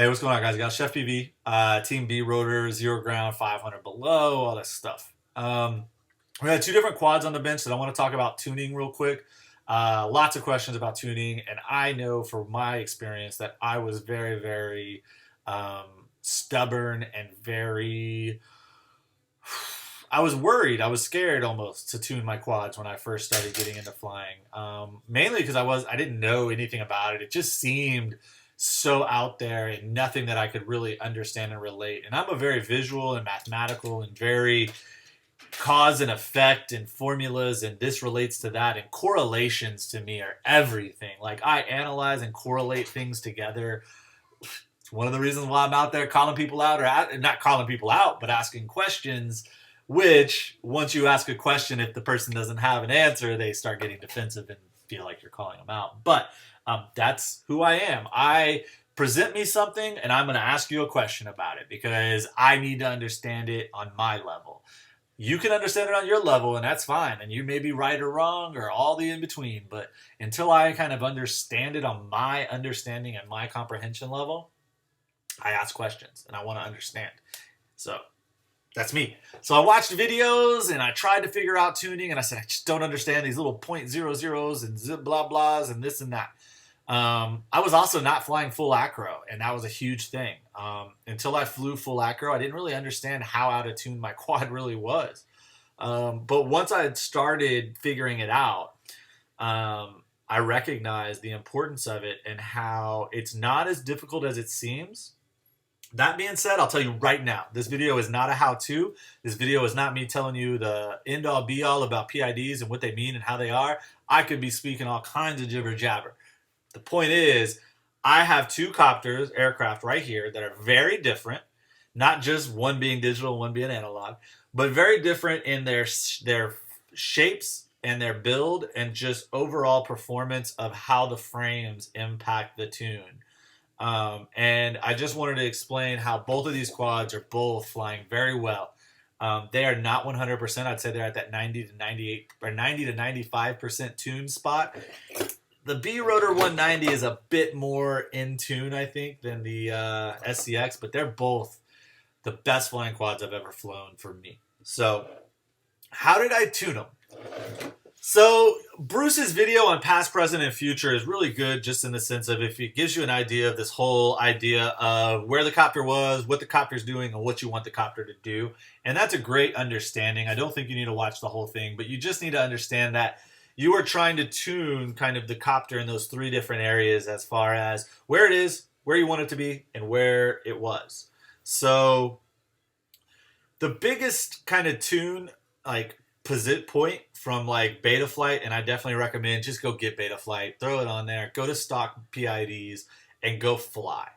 Hey, what's going on, guys? You got CheFPV, Team B rotor, 0 ground, 500 below, all that stuff. We had two different quads on the bench that I want to talk about tuning real quick. Lots of questions about tuning, and I know from my experience that I was very, very stubborn and very. I was worried. I was scared almost to tune my quads when I first started getting into flying. Mainly because I didn't know anything about it. It just seemed so out there and nothing that I could really understand and relate. And I'm a very visual and mathematical and very cause and effect and formulas, and this relates to that, and correlations to me are everything. Like, I analyze and correlate things together. It's one of the reasons why I'm out there calling people out, or not calling people out, but asking questions, which once you ask a question, if the person doesn't have an answer, they start getting defensive and feel like you're calling them out. But that's who I am. I present me something and I'm going to ask you a question about it because I need to understand it on my level. You can understand it on your level, and that's fine. And you may be right or wrong or all the in between. But until I kind of understand it on my understanding and my comprehension level, I ask questions and I want to understand. So that's me. So I watched videos and I tried to figure out tuning, and I said, I just don't understand these little 0.00s and zip blah blahs and this and that. I was also not flying full acro, and that was a huge thing. Until I flew full acro, I didn't really understand how out of tune my quad really was. But once I had started figuring it out, I recognized the importance of it and how it's not as difficult as it seems. That being said, I'll tell you right now, this video is not a how-to. This video is not me telling you the end-all be-all about PIDs and what they mean and how they are. I could be speaking all kinds of jibber-jabber. The point is, I have two copters, aircraft right here, that are very different. Not just one being digital, one being analog, but very different in their shapes and their build and just overall performance of how the frames impact the tune. And I just wanted to explain how both of these quads are both flying very well. They are not 100%. I'd say they're at that 90 to 98 or 90 to 95% tune spot. The B rotor 190 is a bit more in tune, I think, than the SCX, but they're both the best flying quads I've ever flown for me. So how did I tune them? So Bruce's video on past, present, and future is really good, just in the sense of if it gives you an idea of this whole idea of where the copter was, what the copter's doing, and what you want the copter to do. And that's a great understanding. I don't think you need to watch the whole thing, but you just need to understand that you are trying to tune kind of the copter in those three different areas as far as where it is, where you want it to be, and where it was. So the biggest kind of tune, like, point from like Betaflight, and I definitely recommend just go get Betaflight, throw it on there, go to stock PIDs, and go fly.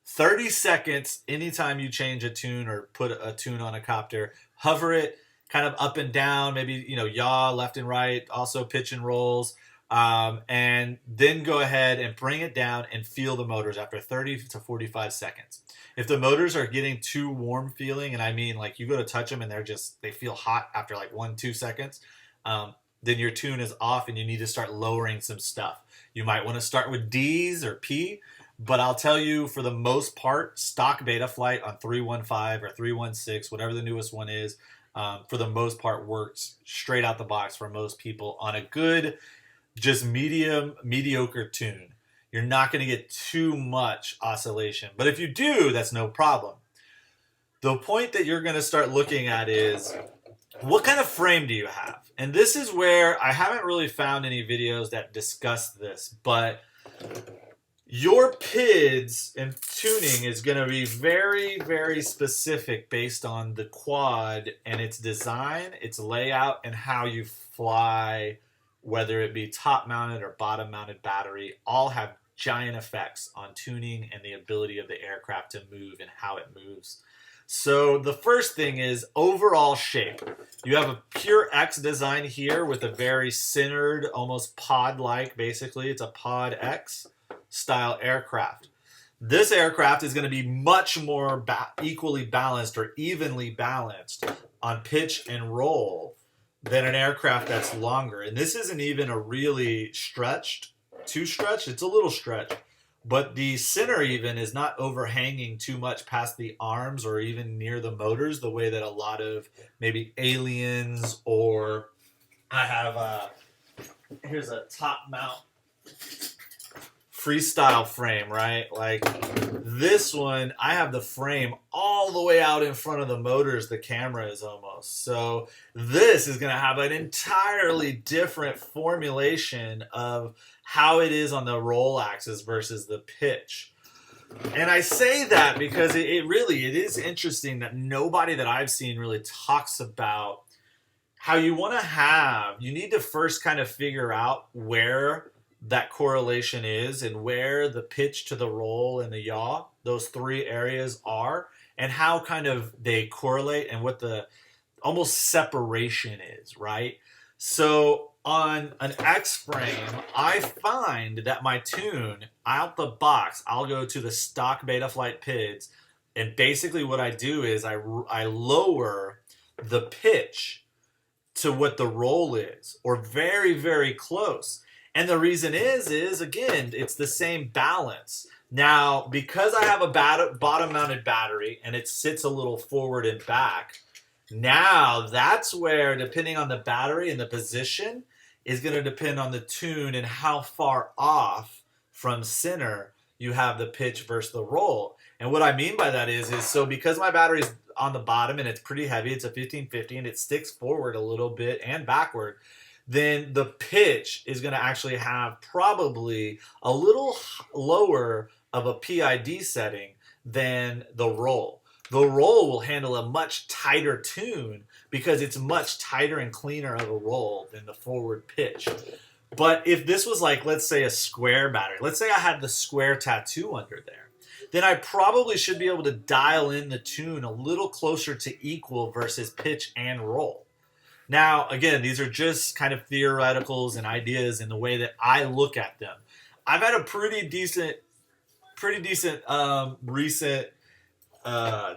30 seconds anytime you change a tune or put a tune on a copter, hover it kind of up and down, maybe, yaw left and right, also pitch and rolls, and then go ahead and bring it down and feel the motors after 30 to 45 seconds. If the motors are getting too warm feeling, and I mean like you go to touch them and they feel hot after like 1-2 seconds, then your tune is off and you need to start lowering some stuff. You might want to start with D's or P, but I'll tell you, for the most part, stock Betaflight on 315 or 316, whatever the newest one is, for the most part works straight out the box for most people on a good, just mediocre tune. You're not going to get too much oscillation. But if you do, that's no problem. The point that you're going to start looking at is, what kind of frame do you have? And this is where I haven't really found any videos that discuss this, but your PIDs and tuning is going to be very, very specific based on the quad and its design, its layout, and how you fly, whether it be top-mounted or bottom-mounted battery. All have giant effects on tuning and the ability of the aircraft to move and how it moves. So the first thing is overall shape. You have a pure X design here with a very centered, almost pod-like, basically. It's a pod X style aircraft. This aircraft is going to be much more equally balanced or evenly balanced on pitch and roll than an aircraft that's longer. And this isn't even a really too stretched. It's a little stretched, but the center even is not overhanging too much past the arms or even near the motors the way that a lot of maybe aliens, or I have here's a top mount freestyle frame, right? Like this one, I have the frame all the way out in front of the motors. The camera is almost. So this is going to have an entirely different formulation of how it is on the roll axis versus the pitch. And I say that because it is interesting that nobody that I've seen really talks about how you want to have, you need to first kind of figure out where that correlation is and where the pitch to the roll and the yaw, those three areas are, and how kind of they correlate and what the almost separation is, right? So on an X frame, I find that my tune out the box, I'll go to the stock Betaflight PIDs, and basically what I do is I lower the pitch to what the roll is, or very, very close. And the reason is again, it's the same balance. Now, because I have a bottom-mounted battery and it sits a little forward and back, now that's where, depending on the battery and the position, is going to depend on the tune and how far off from center you have the pitch versus the roll. And what I mean by that is so because my battery's on the bottom and it's pretty heavy, it's a 1550 and it sticks forward a little bit and backward, then the pitch is going to actually have probably a little lower of a PID setting than the roll. The roll will handle a much tighter tune because it's much tighter and cleaner of a roll than the forward pitch. But if this was like, let's say a square battery, let's say I had the square tattoo under there, then I probably should be able to dial in the tune a little closer to equal versus pitch and roll. Now, again, these are just kind of theoreticals and ideas in the way that I look at them. I've had a pretty decent recent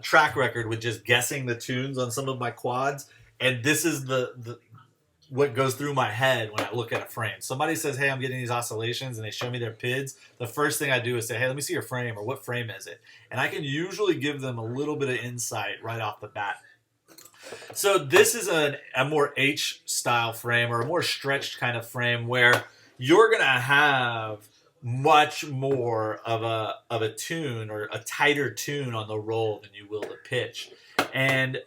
track record with just guessing the tunes on some of my quads, and this is the what goes through my head when I look at a frame. Somebody says, hey, I'm getting these oscillations, and they show me their PIDs. The first thing I do is say, hey, let me see your frame, or what frame is it? And I can usually give them a little bit of insight right off the bat. So this is a more H-style frame, or a more stretched kind of frame, where you're going to have much more of a tune, or a tighter tune on the roll than you will the pitch. And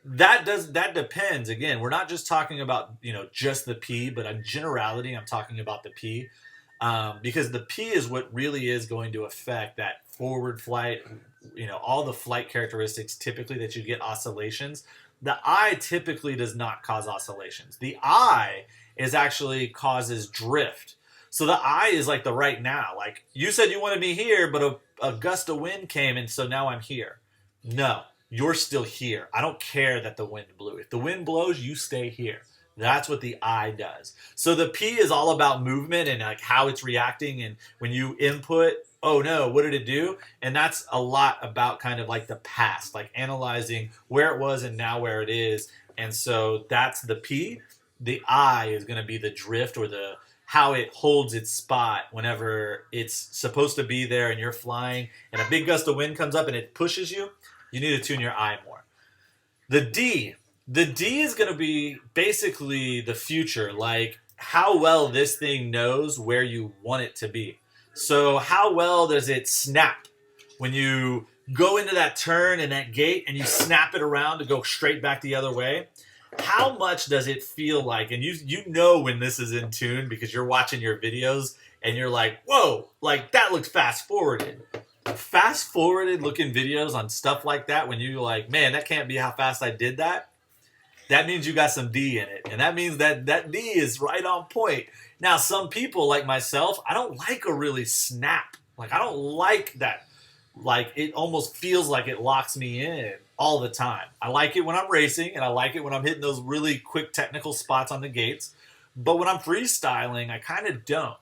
that depends. Again, we're not just talking about just the P, but in generality, I'm talking about the P, because the P is what really is going to affect that forward flight. All the flight characteristics typically that you get oscillations. The I typically does not cause oscillations. The I is actually causes drift. So the I is like the right now. Like you said you wanted me here, but a gust of wind came and so now I'm here. No, you're still here. I don't care that the wind blew. If the wind blows, you stay here. That's what the I does. So the P is all about movement and like how it's reacting, and when you input, oh no, what did it do? And that's a lot about kind of like the past, like analyzing where it was and now where it is. And so that's the P. The I is going to be the drift, or the how it holds its spot whenever it's supposed to be there and you're flying and a big gust of wind comes up and it pushes you. You need to tune your I more. The D is going to be basically the future, like how well this thing knows where you want it to be. So how well does it snap when you go into that turn and that gate and you snap it around to go straight back the other way? How much does it feel like? And you know when this is in tune because you're watching your videos and you're like, whoa, like that looks fast forwarded. Fast forwarded looking videos on stuff like that, when you're like, man, that can't be how fast I did that. That means you got some D in it. And that means that D is right on point. Now, some people like myself, I don't like a really snap. Like, I don't like that. Like, it almost feels like it locks me in all the time. I like it when I'm racing, and I like it when I'm hitting those really quick technical spots on the gates. But when I'm freestyling, I kind of don't.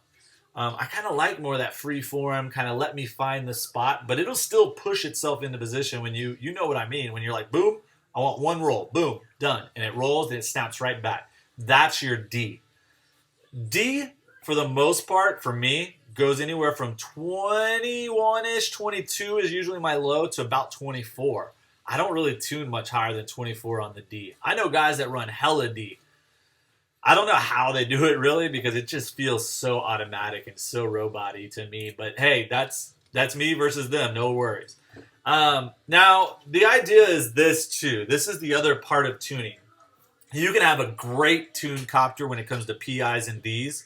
I kind of like more of that free form, kind of let me find the spot, but it'll still push itself into position when you know what I mean. When you're like, boom, I want one roll, boom, done. And it rolls and it snaps right back. That's your D. D, for the most part, for me, goes anywhere from 21-ish, 22 is usually my low, to about 24. I don't really tune much higher than 24 on the D. I know guys that run hella D. I don't know how they do it really, because it just feels so automatic and so robot-y to me. But hey, that's me versus them. No worries. Now, the idea is this too. This is the other part of tuning. You can have a great tuned copter when it comes to PIs and Ds,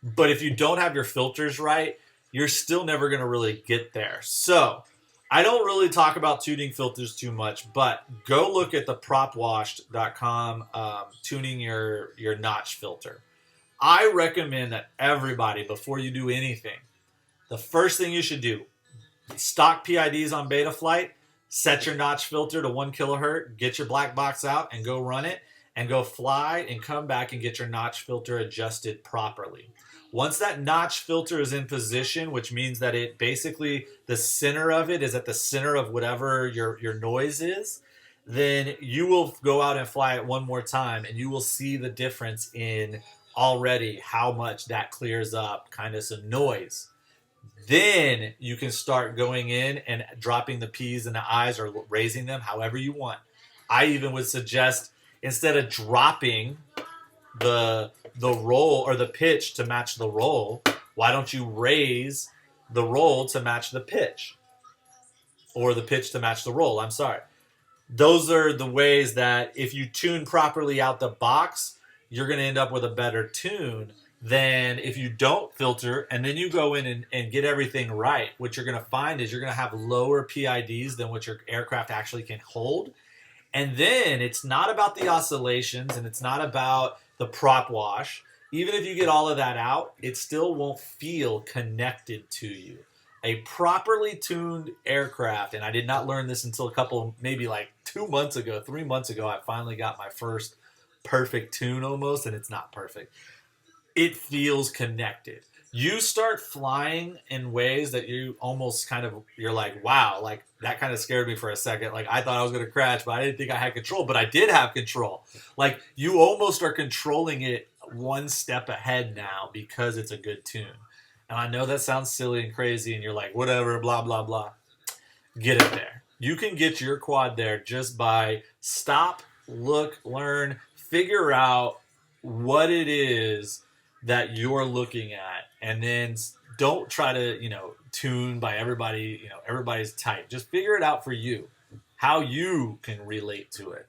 but if you don't have your filters right, you're still never going to really get there. So I don't really talk about tuning filters too much, but go look at the propwashed.com tuning your notch filter. I recommend that everybody, before you do anything, the first thing you should do, stock PIDs on Betaflight, set your notch filter to 1 kilohertz, get your black box out and go run it, and go fly and come back and get your notch filter adjusted properly. Once that notch filter is in position, which means that it basically, the center of it is at the center of whatever your noise is, then you will go out and fly it one more time and you will see the difference in already how much that clears up kind of some noise. Then you can start going in and dropping the P's and the I's or raising them however you want. I even would suggest, instead of dropping the roll or the pitch to match the roll, why don't you raise the roll to match the pitch, or the pitch to match the roll? I'm sorry. Those are the ways that if you tune properly out the box, you're going to end up with a better tune than if you don't filter and then you go in and get everything right. What you're going to find is you're going to have lower PIDs than what your aircraft actually can hold. And then it's not about the oscillations and it's not about the prop wash. Even if you get all of that out, it still won't feel connected to you. A properly tuned aircraft, and I did not learn this until maybe like 2 months ago, 3 months ago, I finally got my first perfect tune almost, and it's not perfect. It feels connected. You start flying in ways that you almost you're like, wow, like that kind of scared me for a second. Like I thought I was going to crash, but I didn't think I had control, but I did have control. Like you almost are controlling it one step ahead now because it's a good tune. And I know that sounds silly and crazy and you're like, whatever, blah, blah, blah. Get it there. You can get your quad there just by stop, look, learn, figure out what it is that you're looking at, and then don't try to, tune by everybody, everybody's type. Just figure it out for you, how you can relate to it.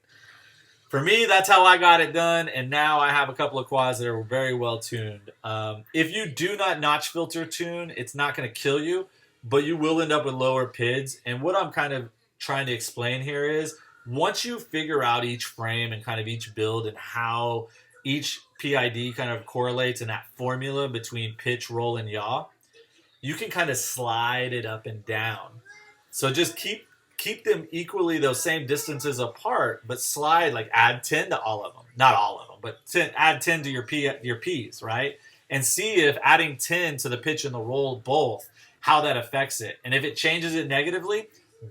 For me, that's how I got it done, and now I have a couple of quads that are very well tuned. If you do not notch filter tune, it's not going to kill you, but you will end up with lower PIDs. And what I'm kind of trying to explain here is, once you figure out each frame and kind of each build and how each PID kind of correlates in that formula between pitch, roll, and yaw, you can kind of slide it up and down. So just keep them equally those same distances apart, but slide, like add 10 to all of them. Not all of them, but add 10 to your Ps, right? And see if adding 10 to the pitch and the roll both, how that affects it. And if it changes it negatively,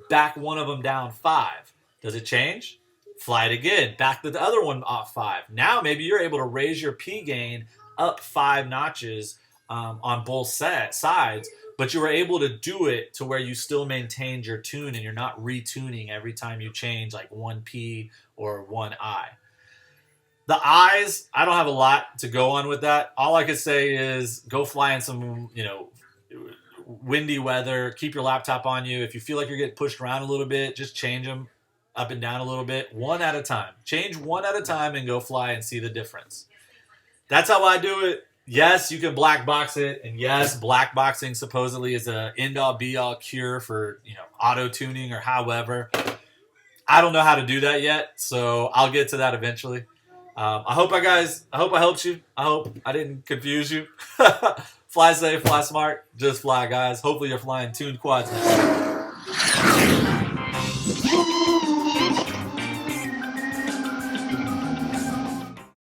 back one of them down 5. Does it change? Fly it again. Back the other one off 5. Now maybe you're able to raise your P gain up 5 notches on both sides, but you were able to do it to where you still maintained your tune and you're not retuning every time you change like 1 P or 1 I. The I's, I don't have a lot to go on with that. All I could say is go fly in some, windy weather. Keep your laptop on you. If you feel like you're getting pushed around a little bit, just change them up and down a little bit, one at a time. Change one at a time and go fly and see the difference. That's how I do it. Yes, you can black box it, and yes, black boxing supposedly is a end-all be-all cure for auto tuning or however. I don't know how to do that yet, so I'll get to that eventually. I hope I helped you. I hope I didn't confuse you. Fly safe, fly smart, just fly, guys. Hopefully you're flying tuned quads next time.